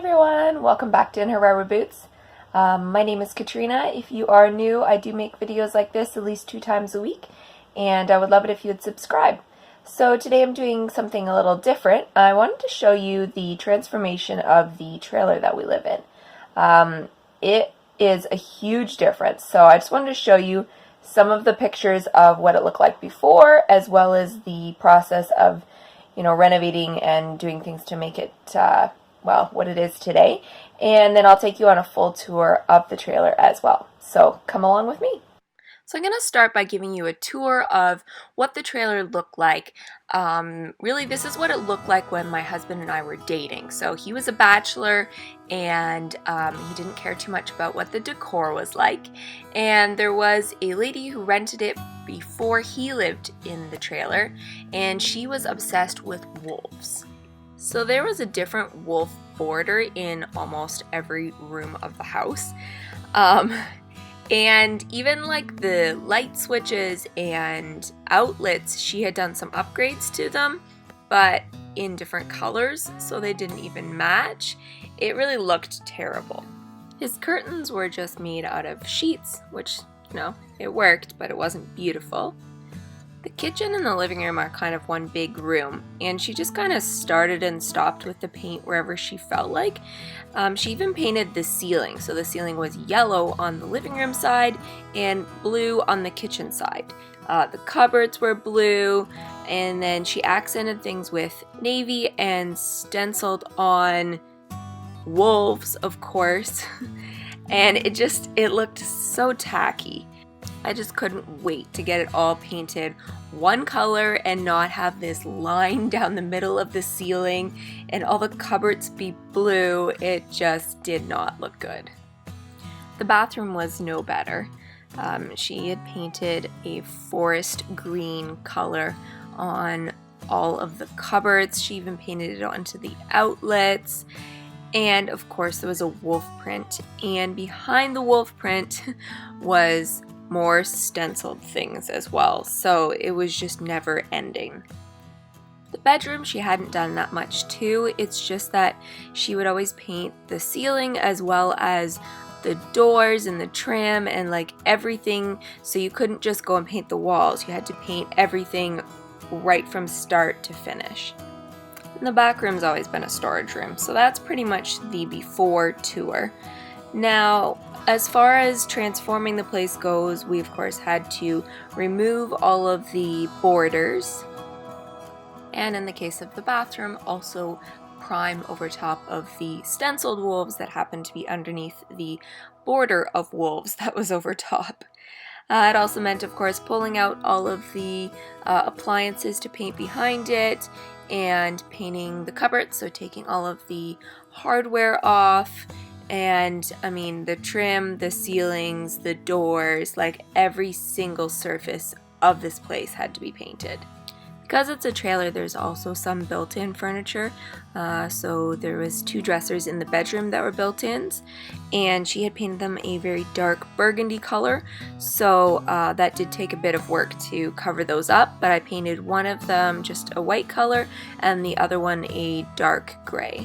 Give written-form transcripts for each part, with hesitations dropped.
everyone, welcome back to In Her Rubber Boots. My name is Katrina. If you are new, I do make videos like this at least 2 times a week, and I would love it if you would subscribe. So today I'm doing something a little different. I wanted to show you the transformation of the trailer that we live in. It is a huge difference, so I just wanted to show you some of the pictures of what it looked like before, as well as the process of renovating and doing things to make it what it is today. And then I'll take you on a full tour of the trailer as well. So come along with me. So I'm going to start by giving you a tour of what the trailer looked like. Really, this is what it looked like when my husband and I were dating. So he was a bachelor, and he didn't care too much about what the decor was like. And there was a lady who rented it before he lived in the trailer, and she was obsessed with wolves. So there was a different wolf border in almost every room of the house. And even like the light switches and outlets, she had done some upgrades to them, but in different colors, so they didn't even match. It really looked terrible. His curtains were just made out of sheets, which, it worked, but it wasn't beautiful. The kitchen and the living room are kind of one big room, and she just kind of started and stopped with the paint wherever she felt like. She even painted the ceiling, so the ceiling was yellow on the living room side and blue on the kitchen side. The cupboards were blue, and then she accented things with navy and stenciled on wolves, of course, and it looked so tacky. I just couldn't wait to get it all painted one color and not have this line down the middle of the ceiling and all the cupboards be blue. It just did not look good. The bathroom was no better. She had painted a forest green color on all of the cupboards. She even painted it onto the outlets. And of course there was a wolf print, and behind the wolf print was more stenciled things as well, so it was just never ending. The bedroom, she hadn't done that much to. It's just that she would always paint the ceiling as well as the doors and the trim and like everything, so you couldn't just go and paint the walls. You had to paint everything right from start to finish. And the back room's always been a storage room, so that's pretty much the before tour. Now, as far as transforming the place goes, we of course had to remove all of the borders, and in the case of the bathroom, also prime over top of the stenciled wolves that happened to be underneath the border of wolves that was over top. It also meant, of course, pulling out all of the appliances to paint behind it and painting the cupboards, so taking all of the hardware off. And the trim, the ceilings, the doors, like every single surface of this place had to be painted. Because it's a trailer, there's also some built-in furniture. So there was 2 dressers in the bedroom that were built-ins, and she had painted them a very dark burgundy color. So that did take a bit of work to cover those up, but I painted one of them just a white color and the other one a dark gray.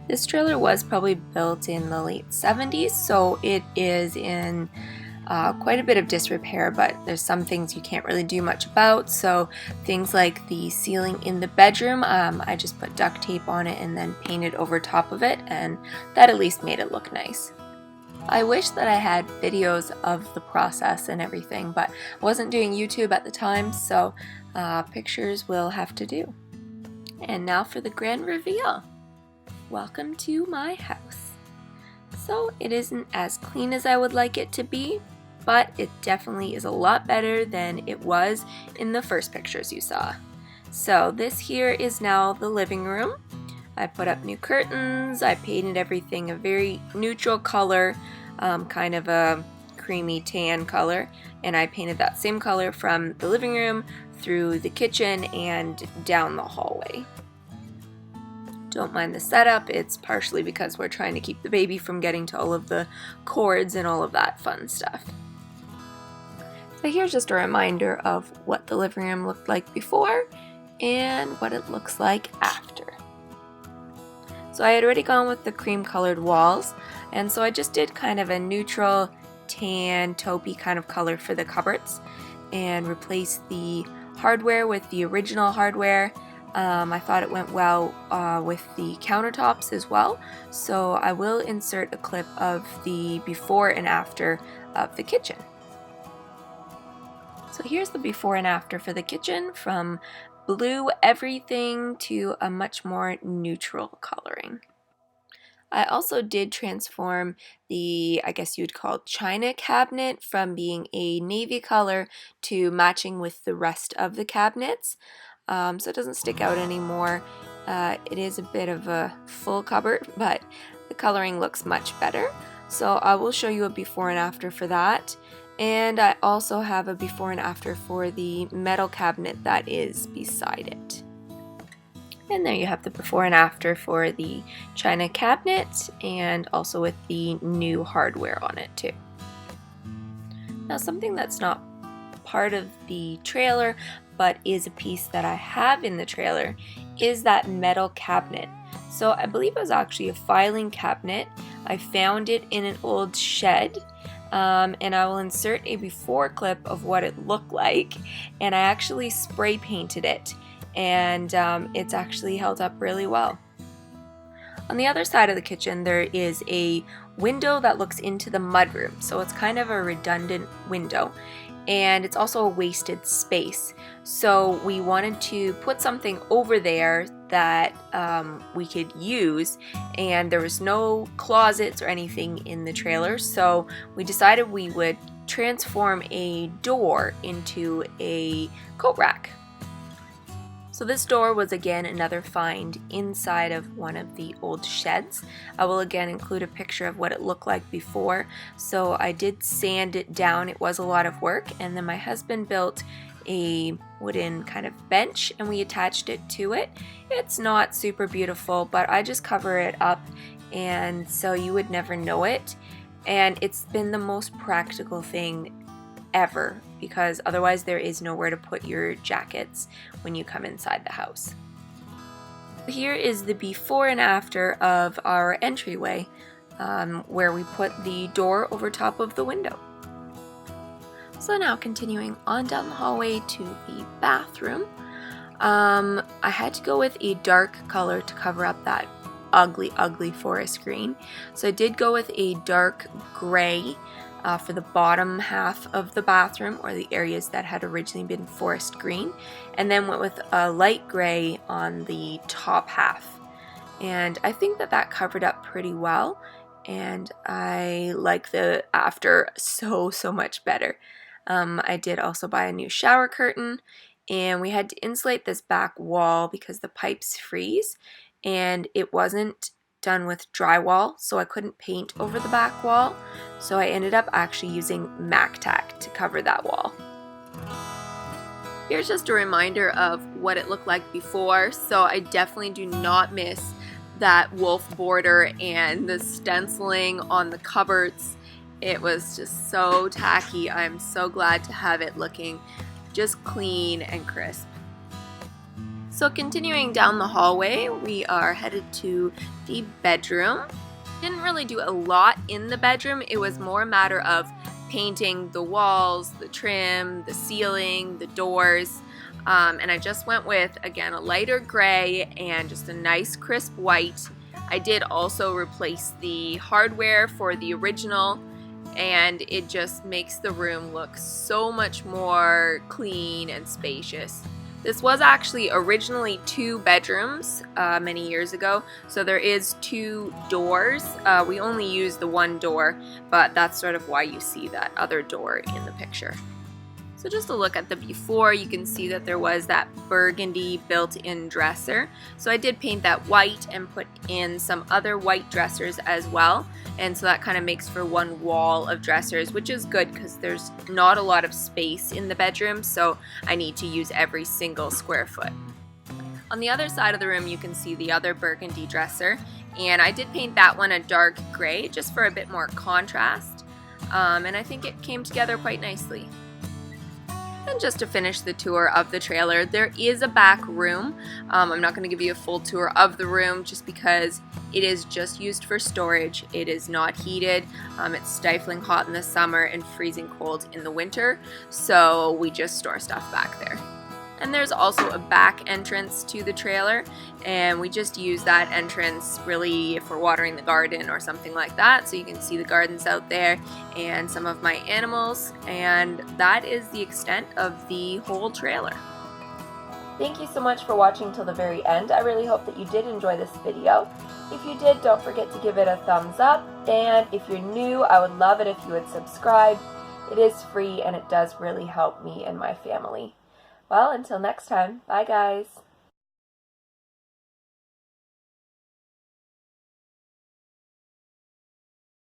This trailer was probably built in the late 70s, so it is in quite a bit of disrepair, but there's some things you can't really do much about. So things like the ceiling in the bedroom, I just put duct tape on it and then painted over top of it, and that at least made it look nice. I wish that I had videos of the process and everything, but I wasn't doing YouTube at the time, so pictures will have to do. And now for the grand reveal. Welcome to my house. So it isn't as clean as I would like it to be, but it definitely is a lot better than it was in the first pictures you saw. So this here is now the living room. I put up new curtains, I painted everything a very neutral color, kind of a creamy tan color, and I painted that same color from the living room through the kitchen and down the hallway. Don't mind the setup, it's partially because we're trying to keep the baby from getting to all of the cords and all of that fun stuff. So here's just a reminder of what the living room looked like before and what it looks like after. So I had already gone with the cream colored walls, and so I just did kind of a neutral tan taupey kind of color for the cupboards and replaced the hardware with the original hardware. I thought it went well with the countertops as well, so I will insert a clip of the before and after of the kitchen. So here's the before and after for the kitchen, from blue everything to a much more neutral coloring. I also did transform the, I guess you'd call china cabinet, from being a navy color to matching with the rest of the cabinets. So it doesn't stick out anymore. It is a bit of a full cupboard, but the coloring looks much better. So I will show you a before and after for that. And I also have a before and after for the metal cabinet that is beside it. And there you have the before and after for the china cabinet, and also with the new hardware on it too. Now, something that's not part of the trailer but is a piece that I have in the trailer is that metal cabinet. So I believe it was actually a filing cabinet. I found it in an old shed. And I will insert a before clip of what it looked like, and I actually spray painted it, and it's actually held up really well. On the other side of the kitchen there is a window that looks into the mudroom, so it's kind of a redundant window, and it's also a wasted space. So we wanted to put something over there that we could use, and there was no closets or anything in the trailer, so we decided we would transform a door into a coat rack. So this door was again another find inside of one of the old sheds. I will again include a picture of what it looked like before. So I did sand it down. It was a lot of work, and then my husband built a wooden kind of bench and we attached it to it. It's not super beautiful, but I just cover it up, and so you would never know it. And it's been the most practical thing ever, because otherwise there is nowhere to put your jackets when you come inside the house. Here is the before and after of our entryway, where we put the door over top of the window. So now continuing on down the hallway to the bathroom, I had to go with a dark color to cover up that ugly forest green. So I did go with a dark gray for the bottom half of the bathroom, or the areas that had originally been forest green, and then went with a light gray on the top half. And I think that covered up pretty well, and I like the after so much better. I did also buy a new shower curtain, and we had to insulate this back wall because the pipes freeze, and it wasn't done with drywall, so I couldn't paint over the back wall, so I ended up actually using MacTac to cover that wall. Here's just a reminder of what it looked like before. So I definitely do not miss that wolf border and the stenciling on the cupboards. It was just so tacky. I'm so glad to have it looking just clean and crisp. So continuing down the hallway, we are headed to the bedroom. Didn't really do a lot in the bedroom. It was more a matter of painting the walls, the trim, the ceiling, the doors. And I just went with, again, a lighter gray and just a nice crisp white. I did also replace the hardware for the original, and it just makes the room look so much more clean and spacious. This was actually originally 2 bedrooms many years ago, so there is 2 doors. We only use the 1 door, but that's sort of why you see that other door in the picture. So just a look at the before, you can see that there was that burgundy built-in dresser. So I did paint that white and put in some other white dressers as well. And so that kind of makes for one wall of dressers, which is good because there's not a lot of space in the bedroom, so I need to use every single square foot. On the other side of the room, you can see the other burgundy dresser, and I did paint that one a dark gray just for a bit more contrast, and I think it came together quite nicely. And just to finish the tour of the trailer, there is a back room. I'm not going to give you a full tour of the room just because it is just used for storage. It is not heated. It's stifling hot in the summer and freezing cold in the winter, so we just store stuff back there. And there's also a back entrance to the trailer, and we just use that entrance really if we're watering the garden or something like that, so you can see the gardens out there and some of my animals, and that is the extent of the whole trailer. Thank you so much for watching till the very end. I really hope that you did enjoy this video. If you did, don't forget to give it a thumbs up, and if you're new, I would love it if you would subscribe. It is free and it does really help me and my family. Well, until next time, bye guys.